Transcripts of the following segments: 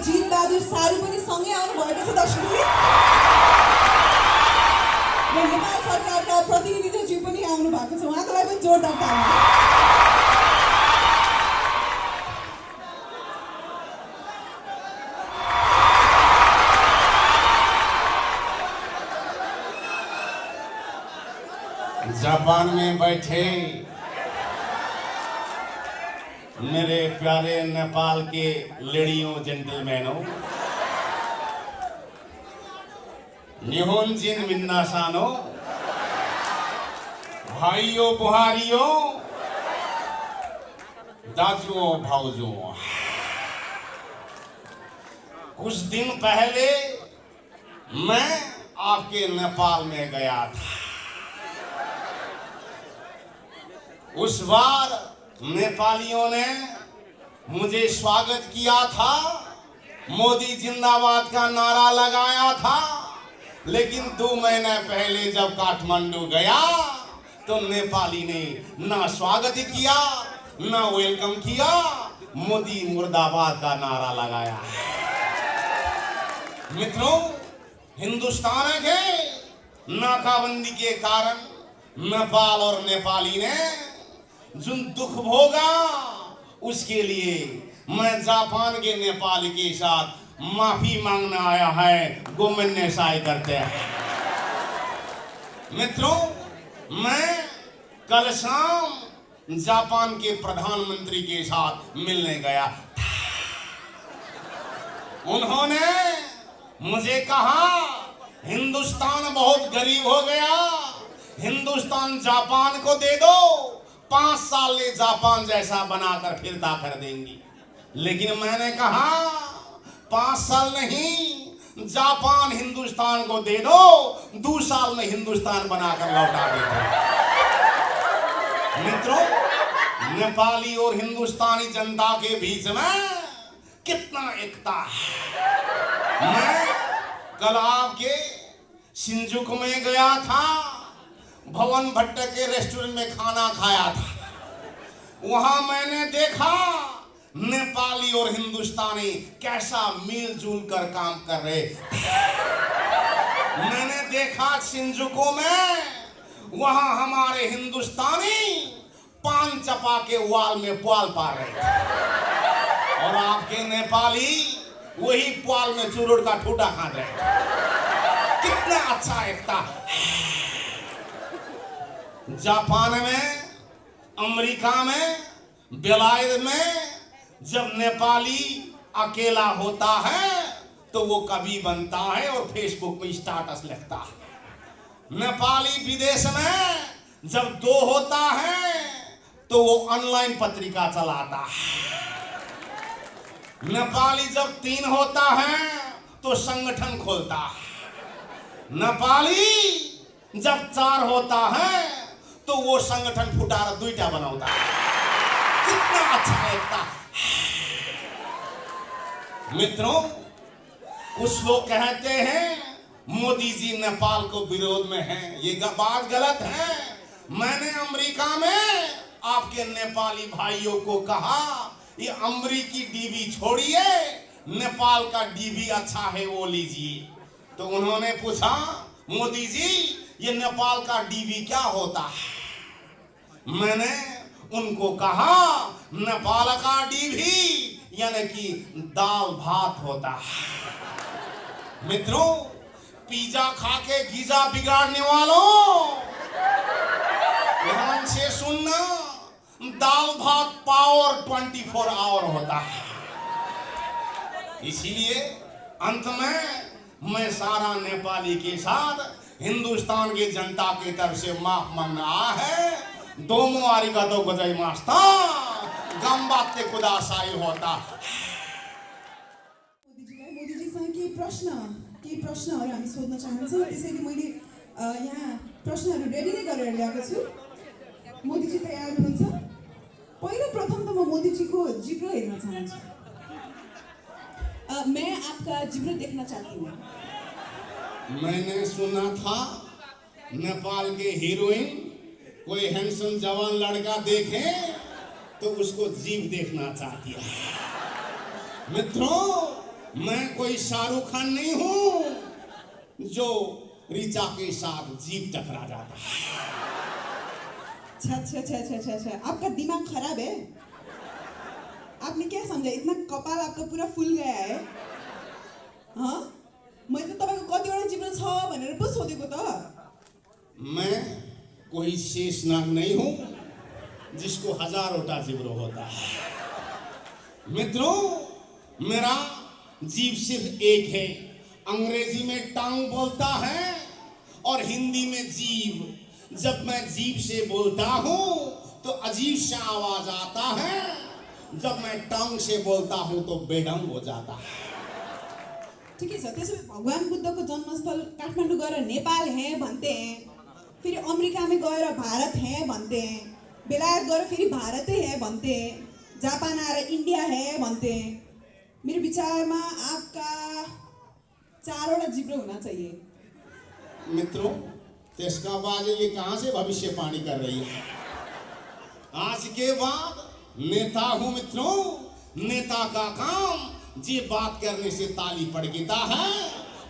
जीत बहादुर सारू पनि सँगै आउनु भएको छ दर्शकहरू। र नेपाल सरकारका प्रतिनिधिज्यू पनि आउनु भएको छ, उहाँको लागि पनि जोरदार ताली। जापान में बैठे मेरे प्यारे नेपाल के लेडियों जेंटलमैनों, निहोंजिन मिन्नासानो, भाइयों बुहारियों, दाजुओं भाउजों, कुछ दिन पहले मैं आपके नेपाल में गया था। उस बार नेपालियों ने मुझे स्वागत किया था, मोदी जिंदाबाद का नारा लगाया था। लेकिन 2 महीने पहले जब काठमांडू गया तो नेपाली ने ना स्वागत किया ना वेलकम किया, मोदी मुर्दाबाद का नारा लगाया। मित्रों, हिंदुस्तान के नाकाबंदी के कारण नेपाल और नेपाली ने जो दुख भोगा, उसके लिए मैं जापान के नेपाली के साथ माफी मांगने आया है। गोमन्य साई करते हैं। मित्रों, मैं कल शाम जापान के प्रधानमंत्री के साथ मिलने गया। उन्होंने मुझे कहा, हिंदुस्तान बहुत गरीब हो गया, हिंदुस्तान जापान को दे दो, 5 साल में जापान जैसा बनाकर फिरता कर देंगी। लेकिन मैंने कहा 5 साल नहीं, जापान हिंदुस्तान को दे दो, 2 साल में हिंदुस्तान बनाकर लौटा देते। मित्रों, नेपाली और हिंदुस्तानी जनता के बीच में कितना एकता है। मैं कल आपके शिंजुकू में गया था, भवन भट्ट के रेस्टोरेंट में खाना खाया था। वहां मैंने देखा नेपाली और हिंदुस्तानी कैसा मिलजुल कर काम कर रहे। मैंने देखा शिंजुकू में, वहां हमारे हिंदुस्तानी पान चपा के वाल में पुआल पा रहे और आपके नेपाली वही पुआल में चुरुट का ठूटा खा रहे। कितना अच्छा एकता। जापान में, अमेरिका में, बेलायत में जब नेपाली अकेला होता है तो वो कवि बनता है और फेसबुक में स्टेटस लिखता है। नेपाली विदेश में जब 2 होता है तो वो ऑनलाइन पत्रिका चलाता है। नेपाली जब 3 होता है तो संगठन खोलता है। नेपाली जब 4 होता है तो वो संगठन फुटारा 2टा बनाता है। कितना अच्छा एकता। मित्रों, कुछ लोग कहते हैं मोदी जी नेपाल को विरोध में हैं। ये बात गलत है। मैंने अमेरिका में आपके नेपाली भाइयों को कहा, ये अमेरिकी डीबी छोड़िए, नेपाल का डीबी अच्छा है वो लीजिए। तो उन्होंने पूछा, मोदी जी ये नेपाल का डीबी क्या होता है? मैंने उनको कहा, नेपाल का डीबी यानी कि दाल भात होता है। मित्रों, पिज्जा खा के गीजा बिगाड़ने वालों, ध्यान से सुनना, दाल भात पावर 24 आवर होता है। इसीलिए अंत में मैं सारा नेपाली के साथ हिंदुस्तान की जनता की तरफ से माफ मांगना है। दोमो आरिगातो गोजाइमास्ता, गम्बाते कुदासाई होता। मोदीजीसँग केही प्रश्नहरू हामी सोध्न चाहन्छौँ। त्यसैले मैले यहाँ प्रश्नहरू रेडी नै गरेर ल्याएको छु। मोदीजी तयार हुनुहुन्छ? पहिलो प्रथम त म मोदीजीको जिब्रो हेर्न चाहन्छु। मैं आपका जिब्रो देखना चाहती हूँ। मैंने सुना था नेपाल के हीरोइन कोई हैंडसम जवान लड़का देखे तो उसको जीभ देखना चाहती है। मित्रों, मैं कोई शाहरुख खान नहीं हूं जो ऋचा के साथ जीप टकरा जाता है। अच्छा, आपका दिमाग खराब है। आपने क्या समझा? इतना कपाल आपका पूरा फुल गया है। हाँ, मैले त तपाईको कतिवटा जिब्रो छ भनेर पो सोधेको त। मैं कोई शेषनाग नहीं हूं जिसको हजारों जिब्रो होता है। मित्रों, मेरा जीव सिर्फ एक है। अंग्रेजी में टांग बोलता है और हिंदी में जीव। जब मैं जीव से बोलता हूं तो अजीब सा आवाज आता है, जब मैं टांग से बोलता हूं तो बेढंग हो जाता है। ठिकै छ। त्यसो भए भगवान बुद्धको जन्मस्थल काठमाडौँ गएर नेपाल है भन्ते हैं, फिर अमेरिका में गएर भारत है भन्ते हैं, बेलायत गएर फेरि भारतै है भन्ते हैं, जापान आएर इंडिया है भन्ते हैं। मेरे विचार में आपका 4वटा जिब्रो होना चाहिए। मित्रों, त्यसका बाद ये कहां से भविष्यवाणी कर रही है? आज के बाद नेता हूं मित्रों। नेता का काम जी बात करने से ताली पड़ता है,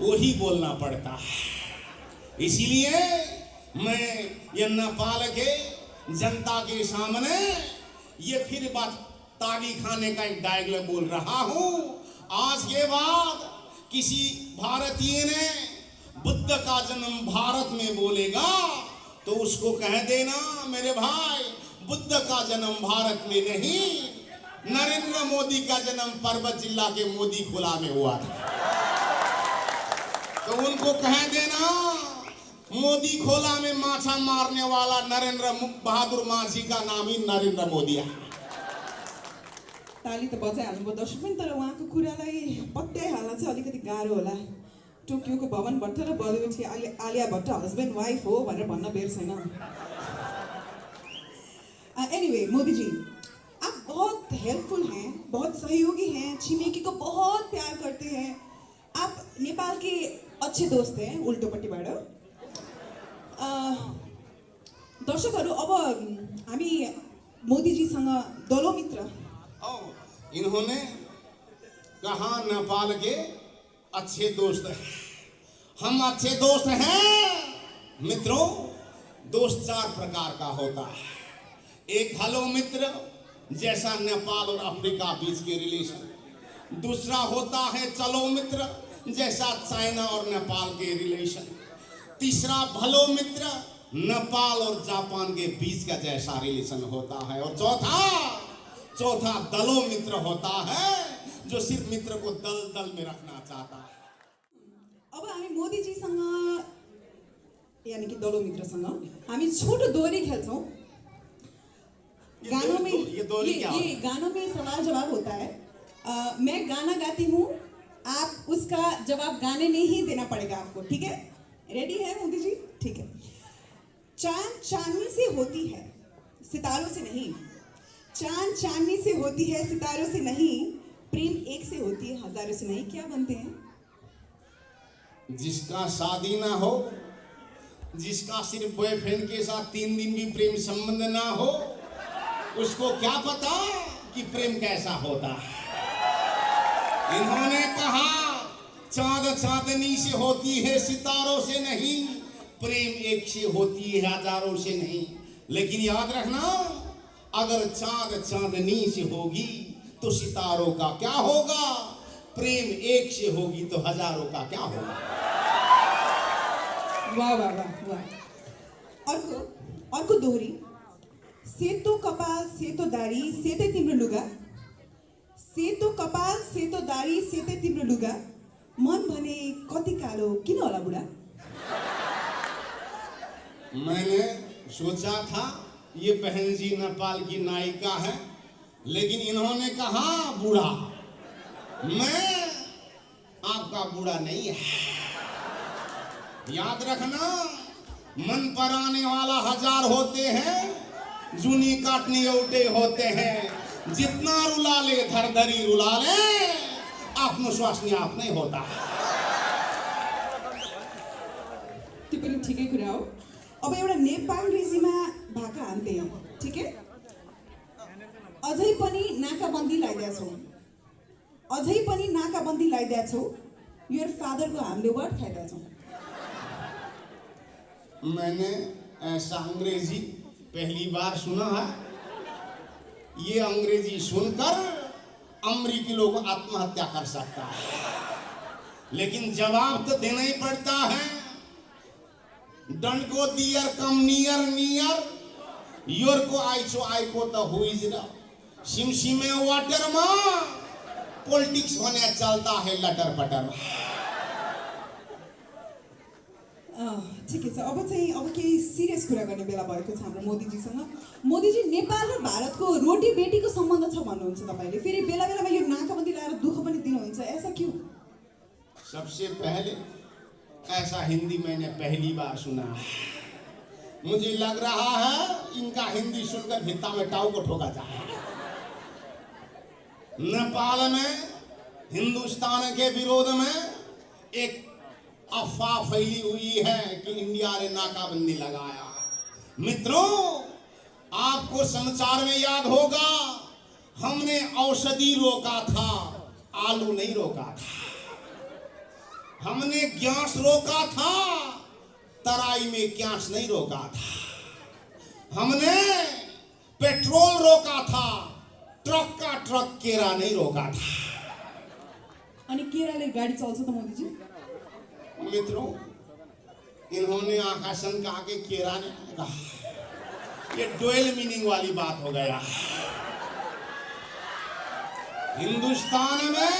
वही बोलना पड़ता है। इसीलिए मैं ये नेपाल के जनता के सामने ये फिर बात ताली खाने का एक डायलॉग बोल रहा हूं। आज के बाद किसी भारतीय ने बुद्ध का जन्म भारत में बोलेगा तो उसको कह देना, मेरे भाई, बुद्ध का जन्म भारत में नहीं, नरेंद्र मोदी का जन्म पर्वत जिला के मोदी खुला में हुआ था। तो उनको कह देना, मोदी खोला में माछा मारने वाला नरेंद्र बहादुर माझी का नाम ही नरेंद्र मोदी है। ताली त बजाइहाल्नुभयो दर्शक पनि, तर उहाँको कुरालाई पत्याइहाल्न चाहिँ अलिकति गाह्रो होला। टोकियोको भवन भट्ट र बलिउडकी आलिया भट्ट हस्बैंड वाइफ हो भनेर भन्न बेर छैन। एनीवे, मोदी जी, आप बहुत हेल्पफुल हैं, बहुत सहयोगी हैं, छिमेकी को बहुत प्यार करते हैं। आप नेपाल के अच्छे दोस्त हैं उल्टोपट्टिबाट। दर्शकहरू, अब हामी मोदीजीसँग दलो मित्र। इन्होंने कहा नेपाल के अच्छे दोस्त हैं। हम अच्छे दोस्त हैं। मित्रों, दोस्त 4 प्रकार का होता है। एक हेलो मित्र, जैसा नेपाल और अफ्रीका बीच के रिलेशन। दूसरा होता है चलो मित्र, जैसा चाइना और नेपाल के रिलेशन। तीसरा भलो मित्र, नेपाल और जापान के बीच का जैसा रिलेशन होता है। और चौथा दलो मित्र होता है, जो सिर्फ मित्र को दल में रखना चाहता है। अब हामी मोदीजीसँग, यानी कि दलो मित्रसँग हामी छोटो दोहोरी खेल्छौँ। गानों में ये गानों में सवाल जवाब होता है। मैं गाना गाती हूँ, आप उसका जवाब गाने में ही देना पड़ेगा आपको। ठीक है? रेडी है मोदी जी? ठीक है। चांद चांदनी से होती है, सितारों से नहीं। चांद चांदनी से होती है, सितारों से नहीं। प्रेम एक से होती है, हजारों से नहीं। क्या बनते हैं? जिसका शादी ना हो, जिसका सिर्फ बॉयफ्रेंड के साथ 3 दिन भी प्रेम संबंध ना हो, उसको क्या पता कि प्रेम कैसा होता है। इन्होंने कहा चांद चांदनी से होती है, सितारों से नहीं। प्रेम एक से होती है, हजारों से नहीं। लेकिन याद रखना, अगर चांद चांदनी से होगी तो सितारों का क्या होगा? प्रेम एक से होगी तो हजारों का क्या होगा? वाह वाह वाह वाह। अर्को दोहोरी। सेतो कपाल सेतो दारी सेतै तिम्रो लुगा। सेतो कपाल सेतो दारी सेतै तिम्रो लुगा। मन भने कति कालो किन होला बुढा? मैंने सोचा था ये बहन जी नेपाल की नायिका है, लेकिन इन्होंने कहा बूढ़ा। मैं आपका बूढ़ा नहीं है। याद रखना, मन पर आने वाला 1000 होते हैं, जूनी काटने उल्टे होते हैं। जितना रुला ले धरधरी रुला ले, आत्मविश्वास नहीं आप नहीं होता। त्यो पनि ठिकै कुरा हो। अब एउटा नेपालीजीमा भाका हान्ते हैं। ठीक है? अझै पनि नाकाबन्दी लगाइदिएका छौँ। अझै पनि नाकाबन्दी लगाइदिया छौ योर फादरको हामीले वर्ड खाइदिया छौँ मैंने ऐसा अंग्रेजी पहली बार सुना है। ये अंग्रेजी सुनकर अमेरिकी लोग आत्महत्या कर सकता है, लेकिन जवाब तो देना ही पड़ता है। डंड को दियर कम नियर नियर योर को आई को तो हुई जरा सिमसिमे वाटर में पॉलिटिक्स होने चलता है लटर पटर। ठिकै छ। अब केही सिरियस कुरा गर्ने बेला भएको छ हाम्रो मोदीजीसँग। मोदीजी नेपाल र भारतको रोटी बेटीको सम्बन्ध छ भन्नुहुन्छ तपाईँले, फेरि बेला बेलामा यो नाकाबन्दी लगाएर दुःख पनि दिनुहुन्छ, ऐसा क्यों? सबसे पहले ऐसा हिंदी मैंने पहली बार सुना। मुझे लग रहा है इनका हिंदी सुनकर भित्ता में टाऊ को ठोका जाए। नेपाल में हिंदुस्तान के विरोध में एक अफवाह फैली हुई है कि इंडिया ने नाकाबंदी लगाया। मित्रों, आपको समाचार में याद होगा हमने औषधि रोका था, आलू नहीं रोका था। हमने गैस रोका था, तराई में गैस नहीं रोका था। हमने पेट्रोल रोका था, ट्रक का ट्रक केरा नहीं रोका था। अनि केराले गाडी चल्छ त मोदीजी? मित्रों, इन्होंने आकाशन कहा कि केरा ने कहा, ये डुअल मीनिंग वाली बात हो गया। हिंदुस्तान में,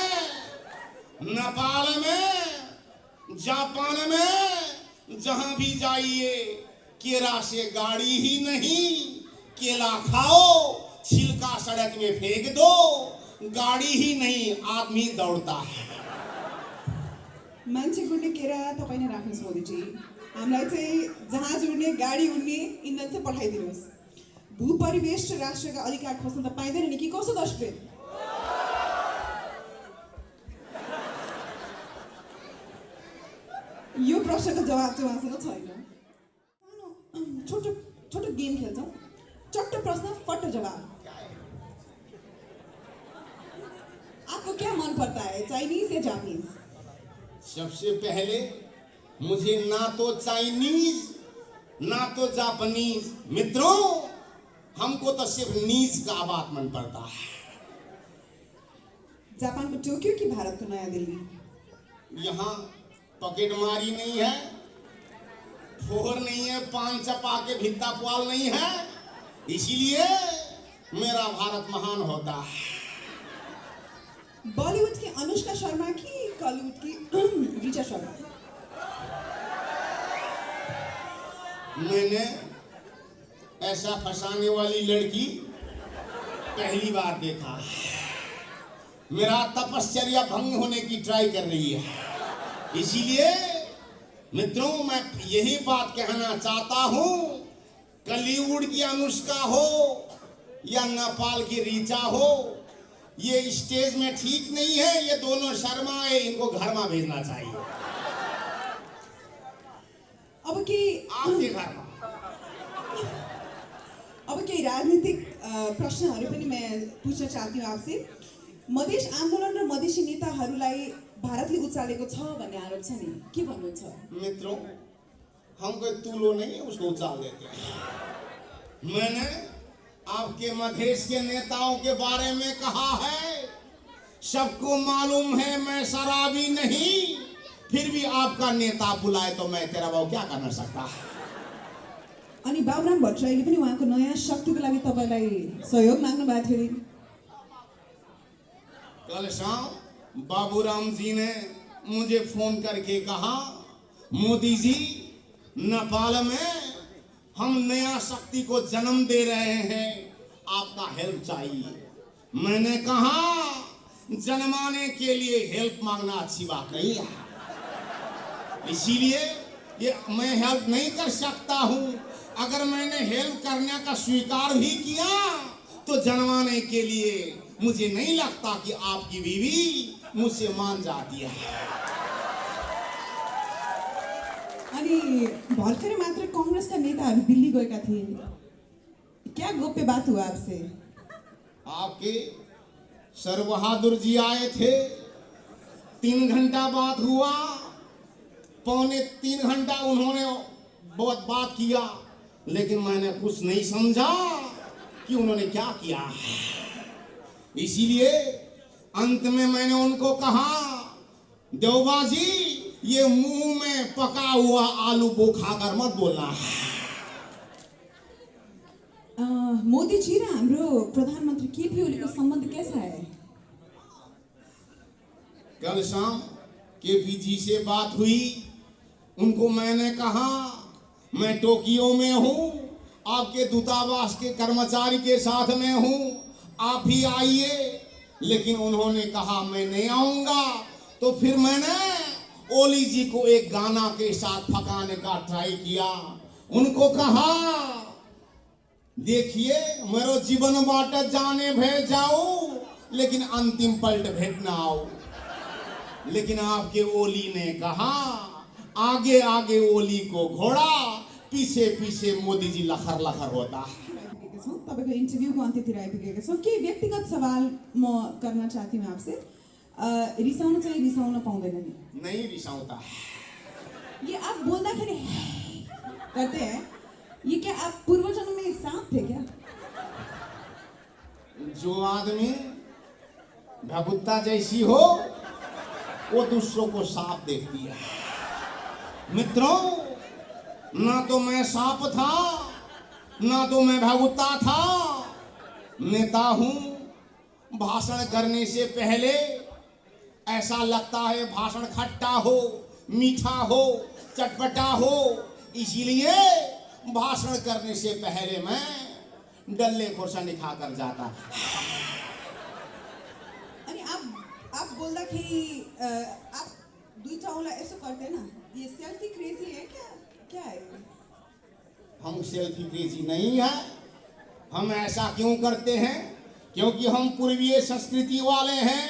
नेपाल में, जापान में जहां भी जाइए केरा से गाड़ी ही नहीं, केला खाओ, छिलका सड़क में फेंक दो, गाड़ी ही नहीं आदमी दौड़ता है। मान्छे गुड्ने केरा तपाईँ नै राख्नुहोस् मोदीजी, हामीलाई चाहिँ जहाज उड्ने गाडी उड्ने इन्धन चाहिँ पठाइदिनुहोस्। भू परिवेश र राष्ट्रका अधिकार खोज्न त पाइँदैन नि कि कसो दशपेट? यो प्रश्नको जवाब चाहिँ उहाँसँग छैन। छोटो छोटो गेम खेल्छौँ, चट्ट प्रश्न फट्ट जवाब। आपको क्या मन पड़ता है, चाइनीज या जापानीज? सबसे पहले मुझे ना तो चाइनीज ना तो जापानीज, मित्रों हमको तो सिर्फ नीज का बात मन पड़ता है। जापान को टोक्यो कि भारत को नया दिल्ली? यहाँ पॉकेटमारी नहीं है, फोहर नहीं है, पान चपा के भित्ता पुआल नहीं है, इसीलिए मेरा भारत महान होता है। बॉलीवुड की अनुष्का शर्मा की कॉलीवुड की ऋचा शर्मा? मैंने ऐसा फंसाने वाली लड़की पहली बार देखा। मेरा तपश्चर्या भंग होने की ट्राई कर रही है, इसीलिए मित्रों मैं यही बात कहना चाहता हूं, कॉलीवुड की अनुष्का हो या नेपाल की ऋचा हो, ये स्टेज में ठीक नहीं है। ये दोनों शर्मा है, इनको घर में भेजना चाहिए। अब के आपके घर में अब केही राजनीतिक प्रश्नहरू पनि मैं पूछ्न चाहती हूँ आपसे। मधेस आन्दोलन र मधेसी नेताहरूलाई भारतले उचालेको छ भन्ने आरोप छ नि, के भन्नुहुन्छ? मित्रों, हम कोई तुलो नहीं उसको उचाल देते हैं। मैंने आपके मधेश के नेताओं के बारे में कहा है, सबको मालूम है मैं शराबी नहीं, फिर भी आपका नेता बुलाए तो मैं तेरा बाबू क्या करना सकता। अनि बाबुराम भट्टराईले पनि उहाँको नयाँ शक्तिको लागि तपाईलाई सहयोग माग्नु भएको थियो। कल शाम बाबूराम जी ने मुझे फोन करके कहा, मोदी जी नेपाल में हम नया शक्ति को जन्म दे रहे हैं, आपका हेल्प चाहिए। मैंने कहा जन्माने के लिए हेल्प मांगना अच्छी बात नहीं है, इसीलिए ये मैं हेल्प नहीं कर सकता हूं। अगर मैंने हेल्प करने का स्वीकार भी किया तो जन्माने के लिए मुझे नहीं लगता कि आपकी बीवी मुझसे मान जाती है। अनि भर्खरै मात्र कांग्रेसका नेताहरू दिल्ली गएका थिए, क्या गोप्य बात हुआ आपसे? आपके सर बहादुर जी आए थे, 3 घंटा बात हुआ, 2.25 घंटा उन्होंने बहुत बात किया, लेकिन मैंने कुछ नहीं समझा कि उन्होंने क्या किया। इसीलिए अंत में मैंने उनको कहा, देवबा जी ये मुंह में पका हुआ आलू को खाकर मत बोलना। मोदी जी र हाम्रो प्रधानमन्त्री केपी ओलीको सम्बन्ध कैसा है? कल शाम केपी जी से बात हुई, उनको मैंने कहा मैं टोक्यो में हूँ, आपके दूतावास के कर्मचारी के साथ में हूँ, आप भी आइए, लेकिन उन्होंने कहा मैं नहीं आऊंगा। तो फिर मैंने ओली जी को एक गाना के साथ फकाने का ट्राई किया, उनको कहा देखिए मेरो जीवन बाट जाने भे जाओ, लेकिन अंतिम पलट भेट ना आओ। लेकिन आपके ओली ने कहा आगे आगे ओली को घोड़ा, पीछे पीछे मोदी जी लखर लखर होता। तपाईँको इन्टरभ्यूको अन्त्यतिर आइपुगेका छौँ। के व्यक्तिगत सवाल म गर्न चाहती हूँ आपसे। रिसाउन चाहिँ रिसाउन पाउँदैन नि? नहीं रिसाऊता। ये आप बोल्दाखेरि करते हैं, ये क्या आप पूर्व जन्म में सांप थे क्या? जो आदमी भगुत्ता जैसी हो वो दूसरों को सांप देखती है। मित्रों, ना तो मैं सांप था, ना तो मैं भगुत्ता था, नेता हूं। भाषण करने से पहले ऐसा लगता है भाषण खट्टा हो, मीठा हो, चटपटा हो, इसीलिए भाषण करने से पहले मैं डल्ले खोर्सानी खाकर जाता। अनि आप बोल्दाखेरि आप दुईटा औँला यसो गर्दैन? ये सेल्फी क्रेजी है क्या है? हम सेल्फी क्रेजी नहीं है। हम ऐसा क्यों करते हैं? क्योंकि हम पूर्वीय संस्कृति वाले हैं।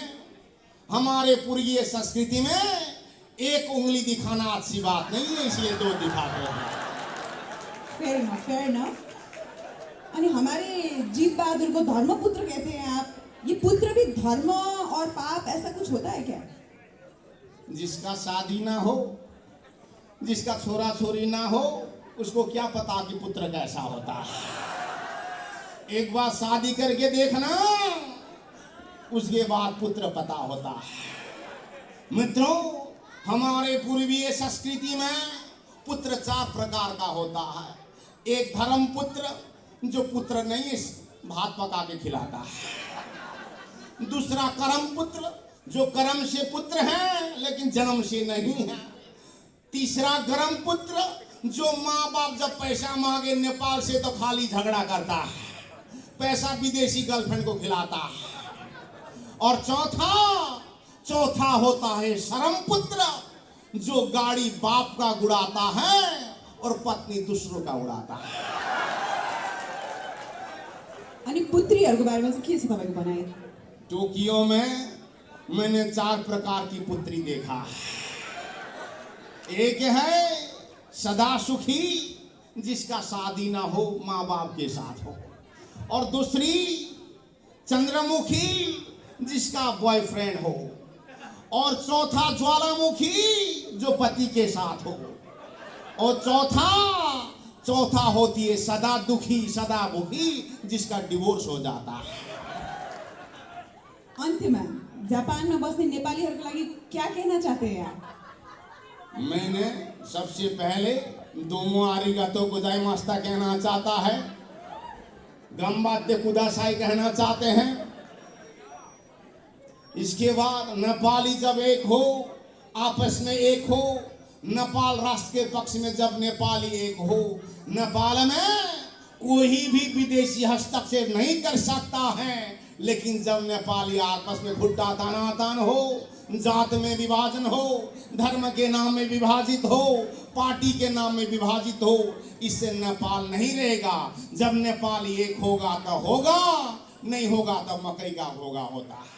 हमारे पूर्वीय संस्कृति में एक उंगली दिखाना अच्छी बात नहीं है, इसलिए 2 दिखाते हैं। Fair enough. अनि हमारे जीत बहादुर को धर्मपुत्र कहते हैं आप। ये पुत्र भी धर्म और पाप ऐसा कुछ होता है क्या? जिसका शादी ना हो, जिसका छोरा छोरी ना हो, उसको क्या पता कि पुत्र कैसा होता है। एक बार शादी करके देखना, उसके बाद पुत्र पता होता है। मित्रों, हमारे पूर्वीय संस्कृति में पुत्र 4 प्रकार का होता है। एक धर्म पुत्र, जो पुत्र नहीं भात पका के खिलाता है। दूसरा कर्म पुत्र, जो कर्म से पुत्र है लेकिन जन्म से नहीं है। तीसरा गरम पुत्र, जो माँ बाप जब पैसा मांगे नेपाल से तो खाली झगड़ा करता है, पैसा विदेशी गर्लफ्रेंड को खिलाता है। और चौथा होता है शर्म पुत्र, जो गाड़ी बाप का उड़ाता है और पत्नी दूसरों का उड़ाता है। अनि पुत्रीहरूको बारेमा चाहिँ के छ तपाईको भनाइ? टोक्यो में मैंने 4 प्रकार की पुत्री देखा। एक है सदा सुखी, जिसका शादी ना हो, माँ बाप के साथ हो। और दूसरी चंद्रमुखी, जिसका बॉयफ्रेंड हो। और चौथा ज्वालामुखी, जो पति के साथ हो। और चौथा होती है सदा दुखी, सदा भूखी, जिसका डिवोर्स हो जाता है। अन्त्यमा जापानमा बस्ने नेपालीहरूको लागि क्या कहना चाहते हैं आप? मैंने सबसे पहले दोमो आरिगातो गोजाइमास्ता कहना चाहता है। गम्बाते कुदासाई कहना चाहते हैं। इसके बाद नेपाली जब एक हो, आपस में एक हो, नेपाल राष्ट्र के पक्ष में जब नेपाली एक हो, नेपाल में कोई भी विदेशी हस्तक्षेप नहीं कर सकता है। लेकिन जब नेपाली आपस में घुट्टा तानातान हो, जात में विभाजन हो, धर्म के नाम में विभाजित हो, पार्टी के नाम में विभाजित हो, इससे नेपाल नहीं रहेगा। जब नेपाली एक होगा तो होगा, नहीं होगा तो मकई का भोगा होता है।